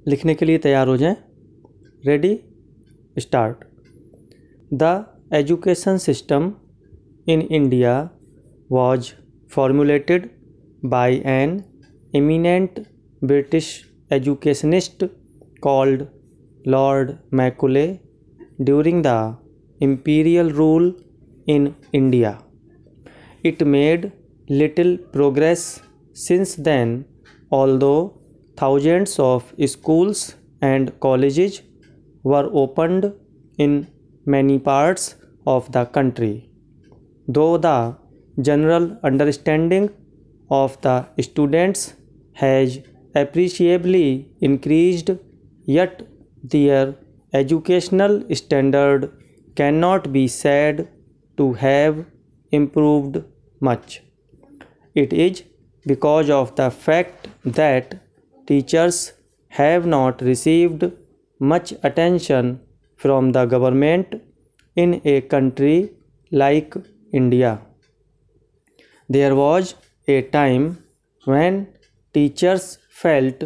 लिखने के लिए तैयार हो जाएं। Ready, start. The education system in India was formulated by an eminent British educationist called Lord Macaulay during the imperial rule in India. It made little progress since then, although thousands of schools and colleges were opened in many parts of the country. Though the general understanding of the students has appreciably increased, yet their educational standard cannot be said to have improved much. It is because of the fact that teachers have not received much attention from the government in a country like India. There was a time when teachers felt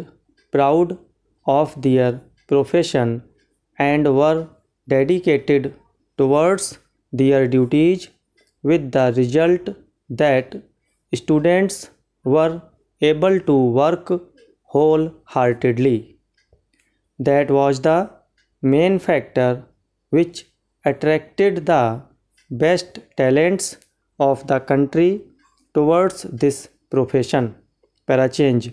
proud of their profession and were dedicated towards their duties, with the result that students were able to work wholeheartedly. That was the main factor which attracted the best talents of the country towards this profession. Para change.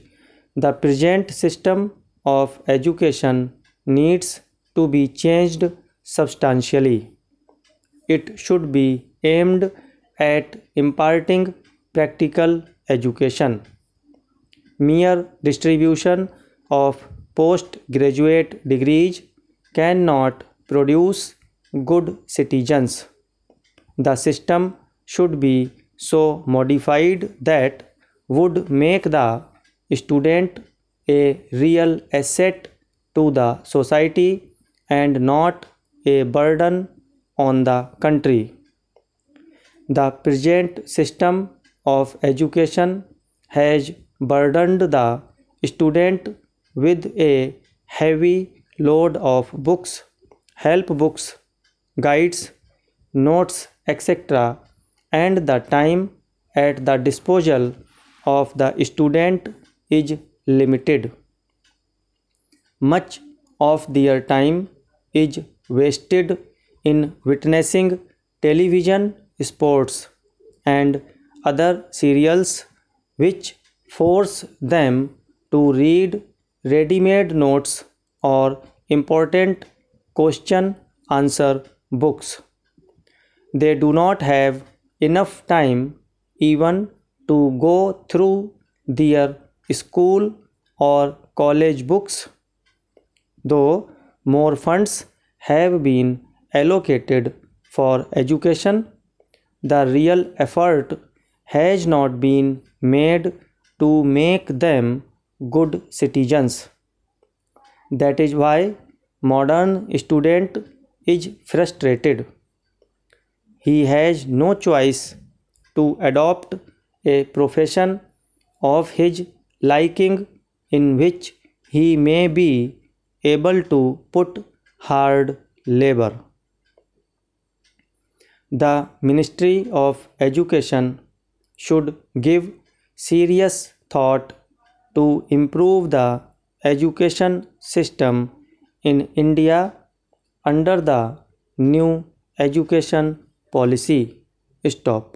The present system of education needs to be changed substantially. It should be aimed at imparting practical education. Mere distribution of postgraduate degrees cannot produce good citizens. The system should be so modified that would make the student a real asset to the society and not a burden on the country. The present system of education has burdened the student with a heavy load of books, help books, guides, notes, etc., and the time at the disposal of the student is limited. Much of their time is wasted in witnessing television, sports, and other serials which force them to read ready-made notes or important question-answer books. They do not have enough time even to go through their school or college books. Though more funds have been allocated for education, the real effort has not been made to make them good citizens. That is why modern student is frustrated. He has no choice to adopt a profession of his liking in which he may be able to put hard labor. The Ministry of Education should give serious thought to improve the education system in India under the new education policy. Stop.